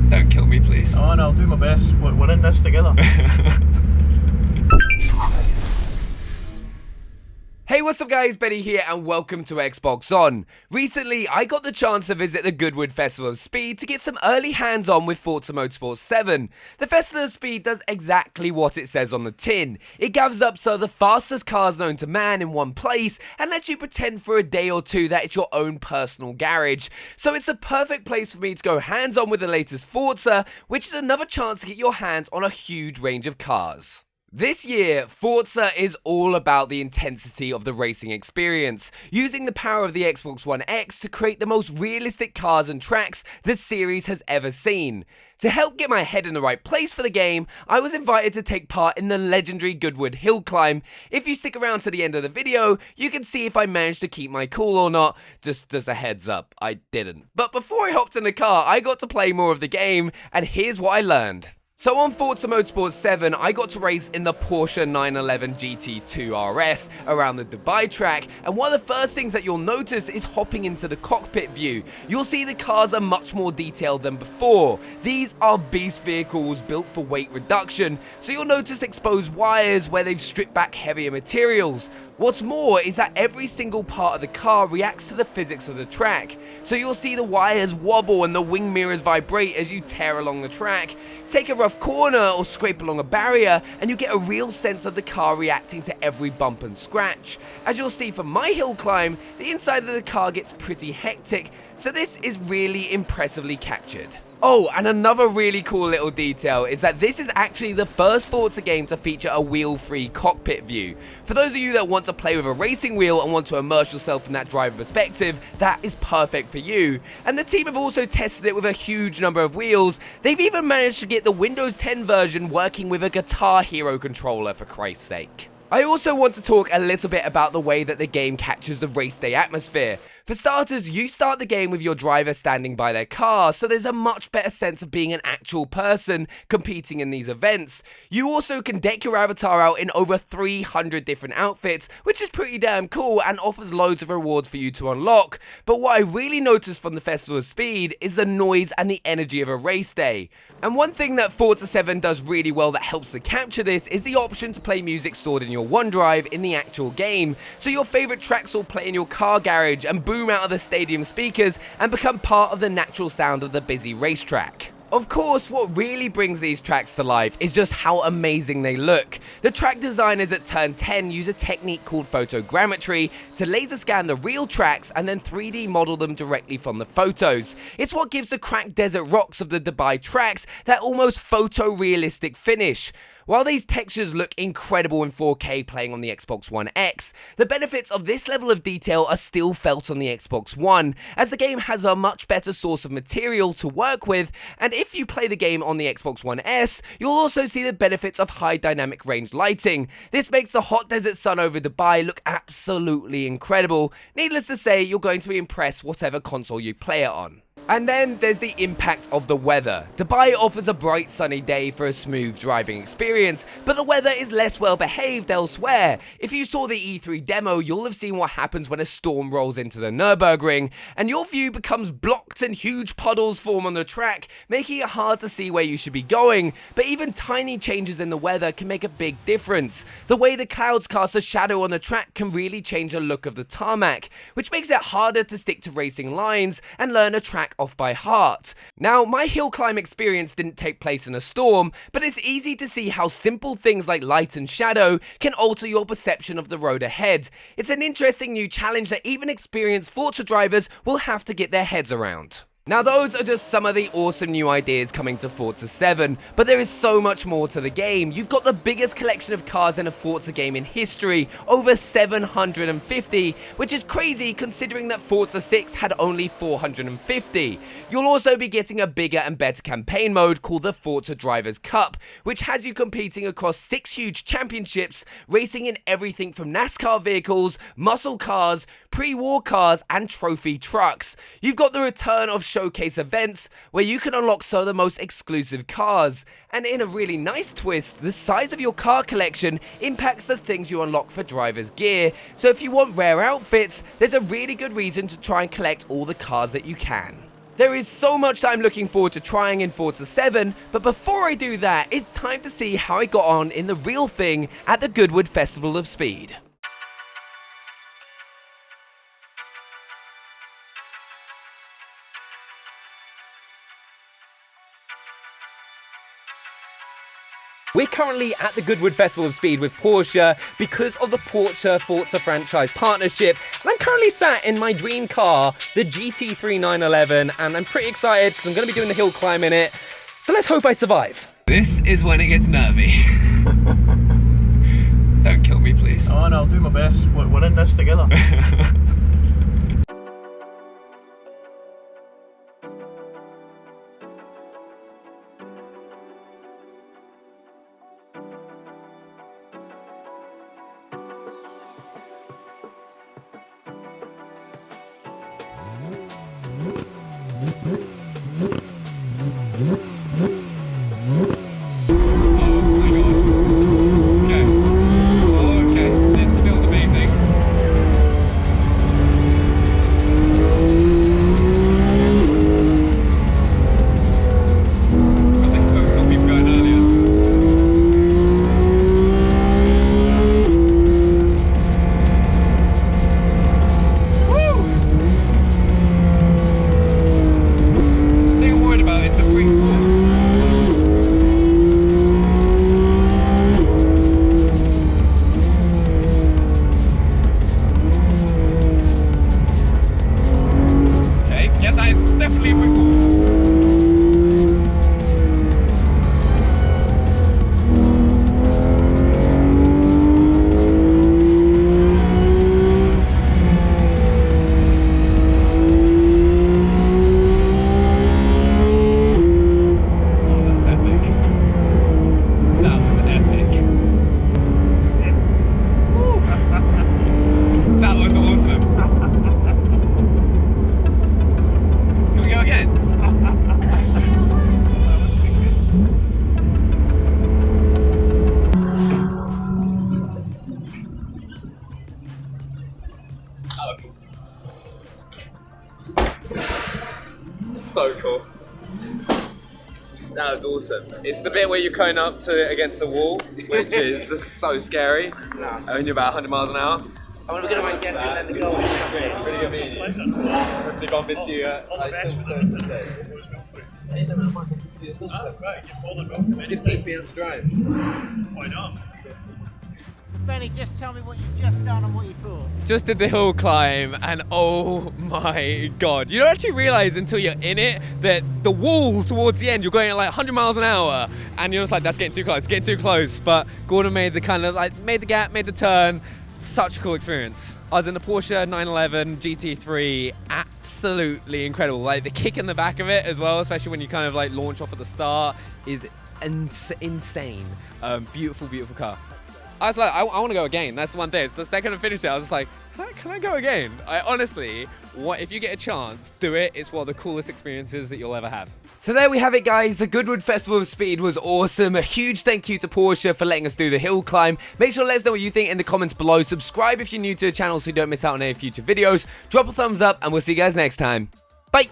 Don't kill me, please. Oh, and I'll do my best. We're in this together. Hey, what's up guys, Benny here and welcome to Xbox On. Recently, I got the chance to visit the Goodwood Festival of Speed to get some early hands-on with Forza Motorsport 7. The Festival of Speed does exactly what it says on the tin. It gathers up some of the fastest cars known to man in one place and lets you pretend for a day or two that it's your own personal garage. So it's a perfect place for me to go hands-on with the latest Forza, which is another chance to get your hands on a huge range of cars. This year, Forza is all about the intensity of the racing experience, using the power of the Xbox One X to create the most realistic cars and tracks the series has ever seen. To help get my head in the right place for the game, I was invited to take part in the legendary Goodwood Hill Climb. If you stick around to the end of the video, you can see if I managed to keep my cool or not. Just a heads up, I didn't. But before I hopped in the car, I got to play more of the game, and here's what I learned. So on Forza Motorsport 7, I got to race in the Porsche 911 GT2 RS around the Dubai track, and one of the first things that you'll notice is hopping into the cockpit view. You'll see the cars are much more detailed than before. These are beast vehicles built for weight reduction, so you'll notice exposed wires where they've stripped back heavier materials. What's more is that every single part of the car reacts to the physics of the track. So you'll see the wires wobble and the wing mirrors vibrate as you tear along the track. Take a rough corner or scrape along a barrier and you get a real sense of the car reacting to every bump and scratch. As you'll see from my hill climb, the inside of the car gets pretty hectic, so this is really impressively captured. Oh, and another really cool little detail is that this is actually the first Forza game to feature a wheel-free cockpit view. For those of you that want to play with a racing wheel and want to immerse yourself in that driver perspective, that is perfect for you. And the team have also tested it with a huge number of wheels. They've even managed to get the Windows 10 version working with a Guitar Hero controller, for Christ's sake. I also want to talk a little bit about the way that the game captures the race day atmosphere. For starters, you start the game with your driver standing by their car, so there's a much better sense of being an actual person competing in these events. You also can deck your avatar out in over 300 different outfits, which is pretty damn cool and offers loads of rewards for you to unlock. But what I really noticed from the Festival of Speed is the noise and the energy of a race day. And one thing that Forza 7 does really well that helps to capture this is the option to play music stored in your OneDrive in the actual game. So your favorite tracks will play in your car garage and boom out of the stadium speakers and become part of the natural sound of the busy racetrack. Of course, what really brings these tracks to life is just how amazing they look. The track designers at Turn 10 use a technique called photogrammetry to laser scan the real tracks and then 3D model them directly from the photos. It's what gives the cracked desert rocks of the Dubai tracks that almost photorealistic finish. While these textures look incredible in 4K playing on the Xbox One X, the benefits of this level of detail are still felt on the Xbox One, as the game has a much better source of material to work with, and if you play the game on the Xbox One S, you'll also see the benefits of high dynamic range lighting. This makes the hot desert sun over Dubai look absolutely incredible. Needless to say, you're going to be impressed whatever console you play it on. And then there's the impact of the weather. Dubai offers a bright sunny day for a smooth driving experience, but the weather is less well behaved elsewhere. If you saw the E3 demo, you'll have seen what happens when a storm rolls into the Nürburgring, and your view becomes blocked and huge puddles form on the track, making it hard to see where you should be going. But even tiny changes in the weather can make a big difference. The way the clouds cast a shadow on the track can really change the look of the tarmac, which makes it harder to stick to racing lines and learn a track off by heart. Now, my hill climb experience didn't take place in a storm, but it's easy to see how simple things like light and shadow can alter your perception of the road ahead. It's an interesting new challenge that even experienced Forza drivers will have to get their heads around. Now those are just some of the awesome new ideas coming to Forza 7, but there is so much more to the game. You've got the biggest collection of cars in a Forza game in history, over 750, which is crazy considering that Forza 6 had only 450. You'll also be getting a bigger and better campaign mode called the Forza Drivers' Cup, which has you competing across 6 huge championships, racing in everything from NASCAR vehicles, muscle cars, pre-war cars, and trophy trucks. You've got the return of showcase events where you can unlock some of the most exclusive cars, and in a really nice twist, the size of your car collection impacts the things you unlock for drivers' gear. So if you want rare outfits, there's a really good reason to try and collect all the cars that you can. There is so much I'm looking forward to trying in Forza 7, but before I do that, it's time to see how I got on in the real thing at the Goodwood Festival of Speed. We're currently at the Goodwood Festival of Speed with Porsche because of the Porsche Forza franchise partnership, and I'm currently sat in my dream car, the GT3 911, and I'm pretty excited because I'm going to be doing the hill climb in it, so let's hope I survive. This is when it gets nervy. Don't kill me, please. Oh, and I'll do my best. We're in this together. So cool. That was awesome. It's the bit where you're going up to against the wall, which is just so scary. Nice. Only about 100 miles an hour. I want to get my champion at the goal. Really good meeting you. Hopefully bump into you at You can teach me how to drive. Why not? So Benny, just tell me what you've just done and what you thought. Just did the hill climb, and oh my god. You don't actually realize until you're in it that the wall towards the end, you're going at like 100 miles an hour, and you're just like, that's getting too close, getting too close. But Gordon made the kind of like, made the gap, made the turn. Such a cool experience. I was in the Porsche 911 GT3, absolutely incredible. Like the kick in the back of it as well, especially when you kind of like launch off at the start, is insane. Beautiful, beautiful car. I was like, I want to go again. That's the one thing. It's the second I finished it, I was just like, can I go again? I honestly, if you get a chance, do it. It's one of the coolest experiences that you'll ever have. So there we have it, guys. The Goodwood Festival of Speed was awesome. A huge thank you to Porsche for letting us do the hill climb. Make sure to let us know what you think in the comments below. Subscribe if you're new to the channel so you don't miss out on any future videos. Drop a thumbs up, and we'll see you guys next time. Bye.